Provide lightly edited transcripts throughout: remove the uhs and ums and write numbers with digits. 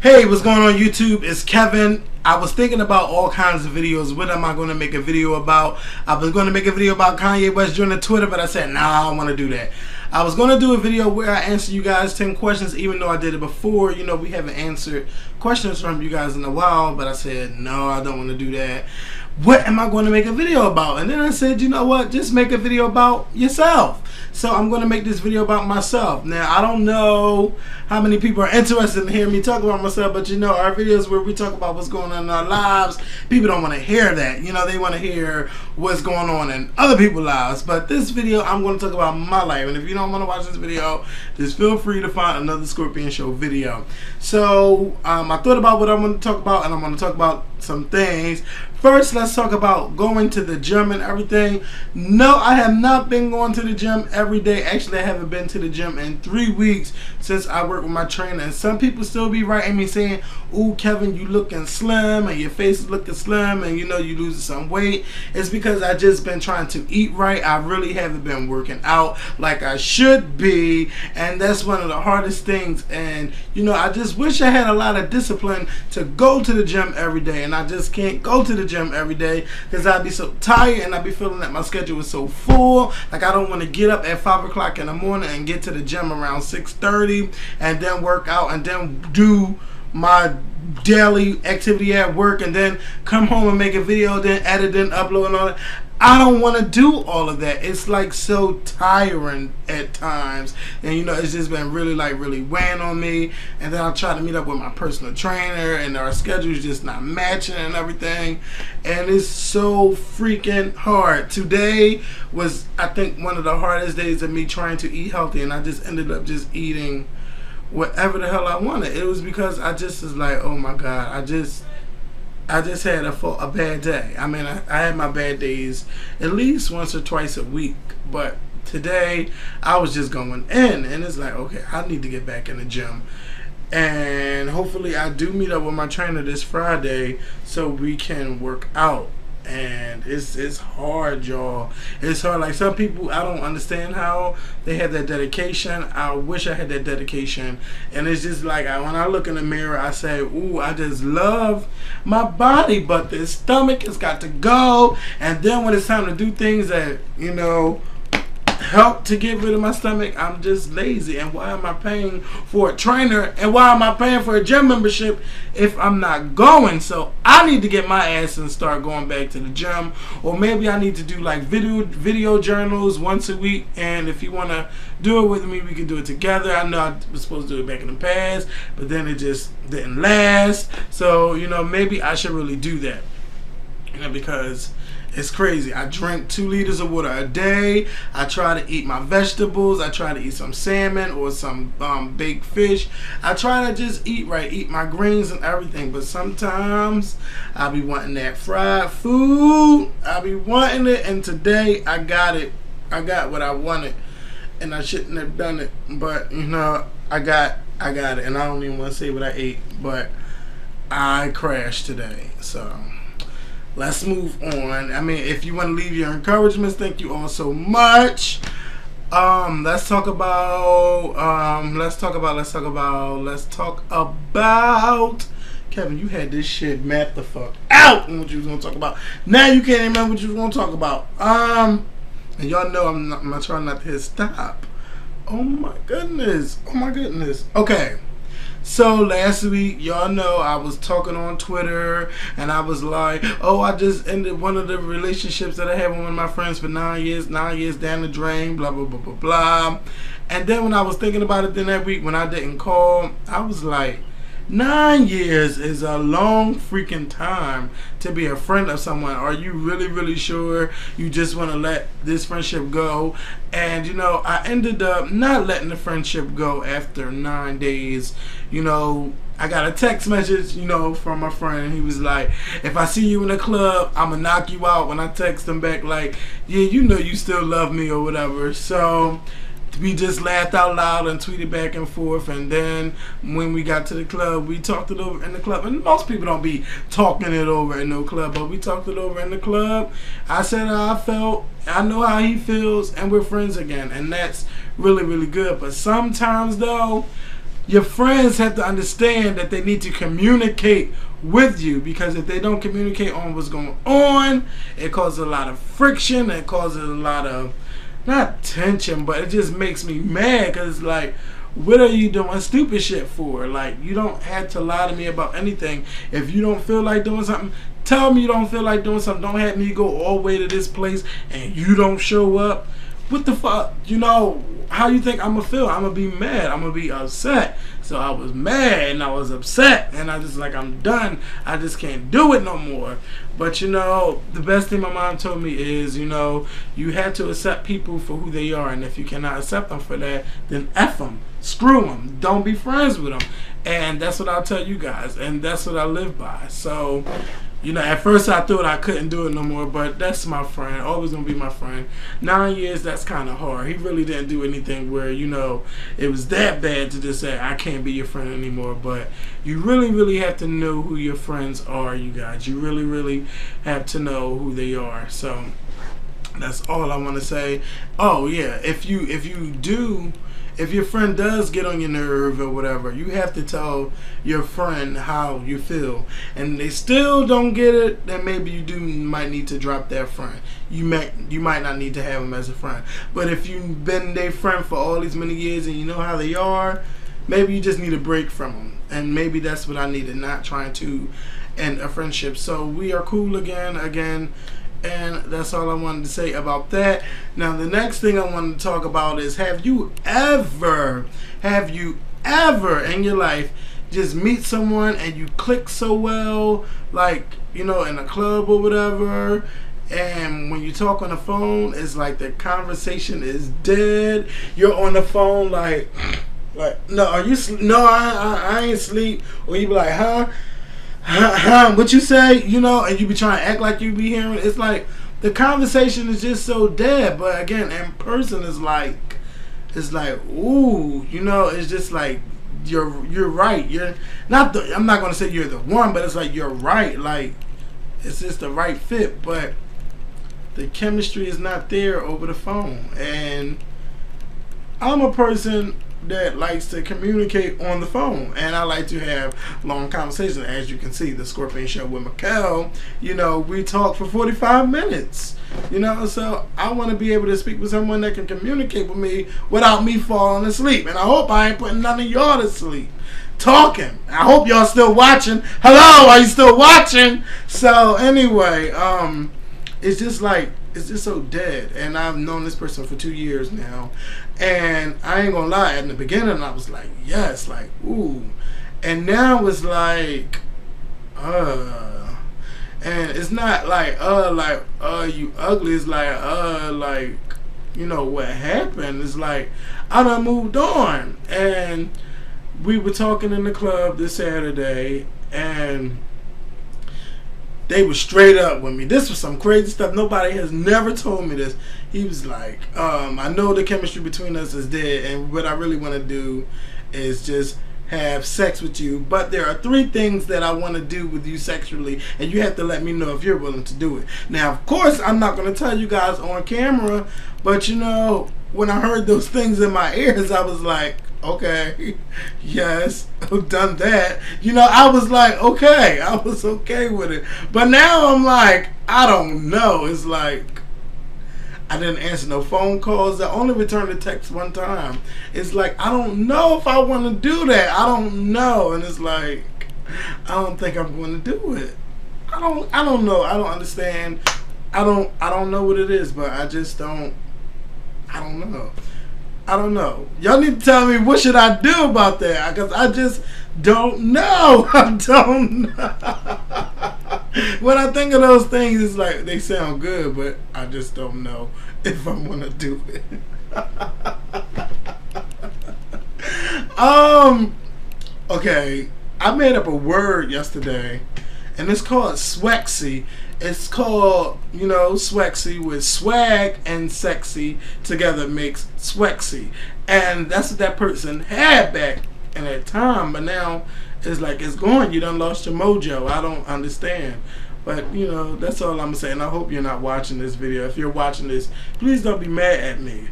Hey, what's going on YouTube? It's Kevin. I was thinking about all kinds of videos. What am I going to make a video about? I was going to make a video about Kanye West during the Twitter, but I said, nah, I don't want to do that. I was going to do a video where I answer you guys 10 questions, even though I did it before. You know, we haven't answered questions from you guys in a while, but I said, no, I don't want to do that. What am I going to make a video about? And then I said, you know what? Just make a video about yourself. So I'm going to make this video about myself. Now, I don't know how many people are interested in hearing me talk about myself, but you know, our videos where we talk about what's going on in our lives, people don't want to hear that. You know, they want to hear what's going on in other people's lives. But this video, I'm going to talk about my life. And if you don't want to watch this video, just feel free to find another Scorpion Show video. So I thought about what I'm going to talk about, and I'm going to talk about some things. First, let's talk about going to the gym and everything. No, I have not been going to the gym every day. Actually, I haven't been to the gym in 3 weeks since I worked with my trainer. And some people still be writing me saying, ooh, Kevin, you looking slim and your face is looking slim and you know you losing some weight. It's because I just been trying to eat right. I really haven't been working out like I should be. And that's one of the hardest things. And, you know, I just wish I had a lot of discipline to go to the gym every day. And I just can't go to the gym every day because I'd be so tired and I'd be feeling that my schedule is so full. Like I don't want to get up at 5 o'clock in the morning and get to the gym around 6:30 and then work out and then do my daily activity at work and then come home and make a video, then edit and upload and all that. I don't want to do all of that. It's like so tiring at times, and you know, it's just been really weighing on me. And then I try to meet up with my personal trainer and our schedule's just not matching and everything, and it's so freaking hard. Today was, I think, one of the hardest days of me trying to eat healthy, and I just ended up just eating whatever the hell I wanted. It was because I just was like, oh my God, I just had a bad day. I mean, I had my bad days at least once or twice a week, but today I was just going in, and it's like, okay, I need to get back in the gym. And hopefully I do meet up with my trainer this Friday so we can work out. And it's hard, y'all. It's hard. Like some people, I don't understand how they have that dedication. I wish I had that dedication. And it's just like when I look in the mirror, I say, ooh, I just love my body, but the stomach has got to go. And then when it's time to do things that, you know, help to get rid of my stomach, I'm just lazy. And why am I paying for a trainer, and why am I paying for a gym membership if I'm not going? So I need to get my ass and start going back to the gym. Or maybe I need to do like video journals once a week, and if you want to do it with me, we can do it together. I know I was supposed to do it back in the past, but then it just didn't last. So, you know, maybe I should really do that, you know, because it's crazy. I drink 2 liters of water a day. I try to eat my vegetables. I try to eat some salmon or some baked fish. I try to just eat right, eat my greens and everything. But sometimes I be wanting that fried food. I be wanting it, and today I got it. I got what I wanted, and I shouldn't have done it. But you know, I got it, and I don't even want to say what I ate. But I crashed today, so let's move on. I mean, if you want to leave your encouragements, thank you all so much. Let's talk about Kevin, you had this shit mapped the fuck out and what you was gonna talk about. Now you can't remember what you was gonna talk about. And y'all know I'm trying not to hit stop. Oh my goodness. Okay. So last week, y'all know I was talking on Twitter, and I was like, oh, I just ended one of the relationships that I had with one of my friends for 9 years down the drain, blah, blah, blah, blah, blah. And then when I was thinking about it then that week when I didn't call, I was like, 9 years is a long freaking time to be a friend of someone. Are you really sure you just want to let this friendship go? And you know, I ended up not letting the friendship go after 9 days. You know, I got a text message, you know, from my friend. He was like, if I see you in the club, I'm gonna knock you out. When I text him back like, yeah, you know you still love me or whatever. So we just laughed out loud and tweeted back and forth, and then when we got to the club, we talked it over in the club. And most people don't be talking it over in no club, but we talked it over in the club. I said how I felt, I know how he feels, and we're friends again, and that's really good. But sometimes though, your friends have to understand that they need to communicate with you, because if they don't communicate on what's going on, it causes a lot of friction. It causes a lot of, not tension, but it just makes me mad, because it's like, what are you doing stupid shit for? Like, you don't have to lie to me about anything. If you don't feel like doing something, tell me you don't feel like doing something. Don't have me go all the way to this place and you don't show up. What the fuck? You know, how you think I'm gonna feel? I'm gonna be mad. I'm gonna be upset. So I was mad and I was upset, and I just like, I'm done. I just can't do it no more. But you know, the best thing my mom told me is, you know, you have to accept people for who they are, and if you cannot accept them for that, then F them. Screw them. Don't be friends with them. And that's what I'll tell you guys, and that's what I live by. So, you know, at first I thought I couldn't do it no more, but that's my friend. Always gonna be my friend. 9 years, that's kind of hard. He really didn't do anything where, you know, it was that bad to just say, I can't be your friend anymore. But you really, really have to know who your friends are, you guys. You really, really have to know who they are. So, that's all I want to say. Oh, yeah, if your friend does get on your nerve or whatever, you have to tell your friend how you feel. And they still don't get it, then maybe you might need to drop that friend. You might not need to have them as a friend. But if you've been their friend for all these many years and you know how they are, maybe you just need a break from them. And maybe that's what I needed, not trying to end a friendship. So we are cool again. And that's all I wanted to say about that. Now, the next thing I wanted to talk about is, have you ever in your life just meet someone and you click so well, like, you know, in a club or whatever, and when you talk on the phone, it's like the conversation is dead. You're on the phone like, no, are you? No, I ain't sleep. Or you be like, huh? What you say, you know, and you be trying to act like you be hearing. It's like the conversation is just so dead. But again, in person is like, it's like, ooh, you know, it's just like you're right. You're not the. I'm not gonna say you're the one, but it's like you're right. Like, it's just the right fit, but the chemistry is not there over the phone. And I'm a person that likes to communicate on the phone, and I like to have long conversations. As you can see, the Scorpion Show with Mikkel, you know, we talk for 45 minutes, you know, so I want to be able to speak with someone that can communicate with me without me falling asleep. And I hope I ain't putting none of y'all to sleep talking. I hope y'all still watching. Hello, are you still watching? So anyway, it's just like, it's just so dead. And I've known this person for 2 years now, and I ain't gonna lie, in the beginning I was like, yes, like, ooh, and now it's like, and it's not like, you ugly. It's like, you know, what happened. It's like, I done moved on. And we were talking in the club this Saturday, and they were straight up with me. This was some crazy stuff. Nobody has never told me this. He was like, I know the chemistry between us is dead, and what I really want to do is just have sex with you. But there are 3 things that I want to do with you sexually, and you have to let me know if you're willing to do it. Now, of course, I'm not going to tell you guys on camera, but you know, when I heard those things in my ears, I was like, okay, yes, I've done that. You know, I was like, okay, I was okay with it. But now I'm like, I don't know. It's like, I didn't answer no phone calls. I only returned a text one time. It's like, I don't know if I want to do that. I don't know. And it's like, I don't think I'm going to do it. I don't know. I don't understand. I don't know what it is, but I just don't. I don't know. I don't know. Y'all need to tell me, what should I do about that? Because I just don't know. I don't know. When I think of those things, it's like they sound good, but I just don't know if I want to do it. Okay. I made up a word yesterday, and it's called swexy. It's called, you know, swexy, with swag and sexy together makes swexy. And that's what that person had back in that time. But now it's like, it's gone. You done lost your mojo. I don't understand. But, you know, that's all I'm saying. I hope you're not watching this video. If you're watching this, please don't be mad at me.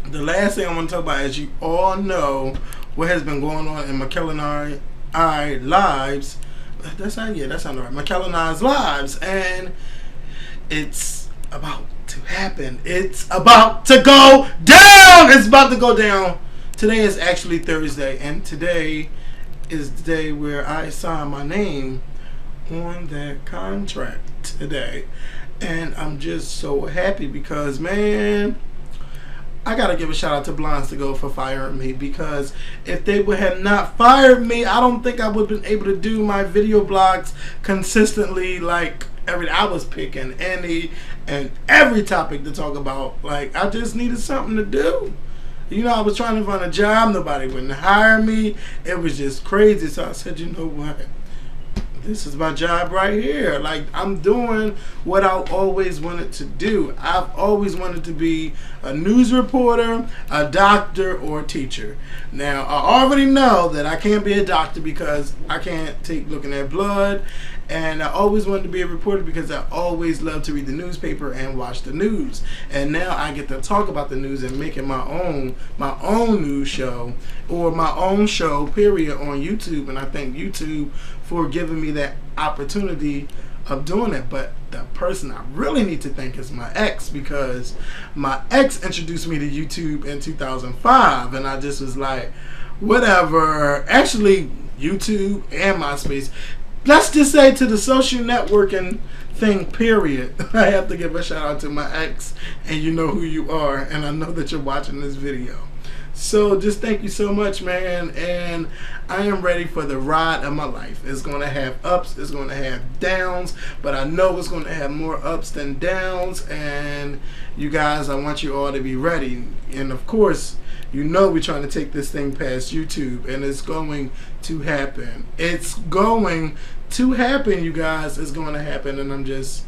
the last thing I want to talk about, as you all know, what has been going on in Michaela and I lives. That's not right. Michaela and I's lives, and it's about to happen. It's about to go down. It's about to go down. Today is actually Thursday, and today is the day where I sign my name on that contract today. And I'm just so happy because, man, I gotta give a shout out to Blinds to Go for firing me, because if they would have not fired me, I don't think I would have been able to do my video blogs consistently. Like I was picking any and every topic to talk about. Like, I just needed something to do. You know, I was trying to find a job. Nobody wouldn't hire me. It was just crazy. So I said, you know what? This is my job right here. Like, I'm doing what I always wanted to do. I've always wanted to be a news reporter, a doctor, or a teacher. Now, I already know that I can't be a doctor because I can't take looking at blood. And I always wanted to be a reporter because I always loved to read the newspaper and watch the news. And now I get to talk about the news and make it my own news show, or my own show, period, on YouTube. And I thank YouTube for giving me that opportunity of doing it. But the person I really need to thank is my ex, because my ex introduced me to YouTube in 2005, and I just was like, whatever. Actually, YouTube and MySpace. Let's just say to the social networking thing, period. I have to give a shout out to my ex, and you know who you are, and I know that you're watching this video. So just thank you so much, man, and I am ready for the ride of my life. It's going to have ups, it's going to have downs, but I know it's going to have more ups than downs, and you guys, I want you all to be ready. And of course, you know we're trying to take this thing past YouTube, and it's going to happen. It's going to happen, you guys. It's going to happen, and I'm just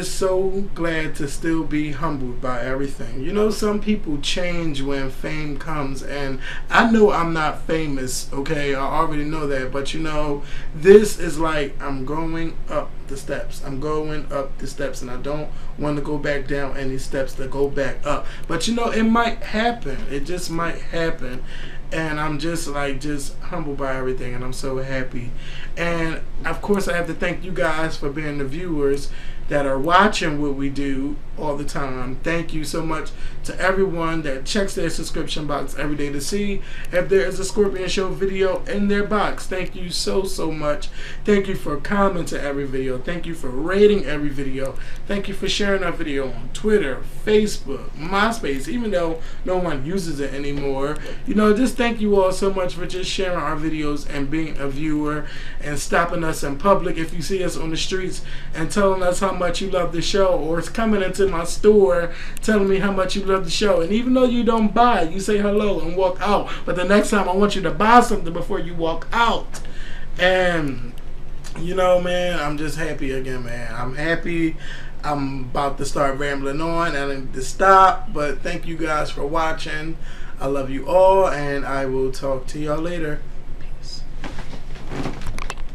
so glad to still be humbled by everything. You know, some people change when fame comes, and I know I'm not famous, okay? I already know that, but you know, this is like I'm going up the steps. I'm going up the steps, and I don't want to go back down any steps to go back up. But you know, it might happen. It just might happen. And I'm just humbled by everything, and I'm so happy. And of course, I have to thank you guys for being the viewers that are watching what we do all the time. Thank you so much to everyone that checks their subscription box every day to see if there is a Scorpion Show video in their box. Thank you so much. Thank you for commenting every video. Thank you for rating every video. Thank you for sharing our video on Twitter, Facebook, MySpace, even though no one uses it anymore. You know, just thank you all so much for just sharing our videos and being a viewer and stopping us in public if you see us on the streets and telling us how much you love the show, or it's coming into my store telling me how much you love the show. And even though you don't buy, you say hello and walk out. But the next time I want you to buy something before you walk out. And you know, man, I'm just happy again, man. I'm happy. I'm about to start rambling on, and I need to stop. But thank you guys for watching. I love you all, and I will talk to y'all later.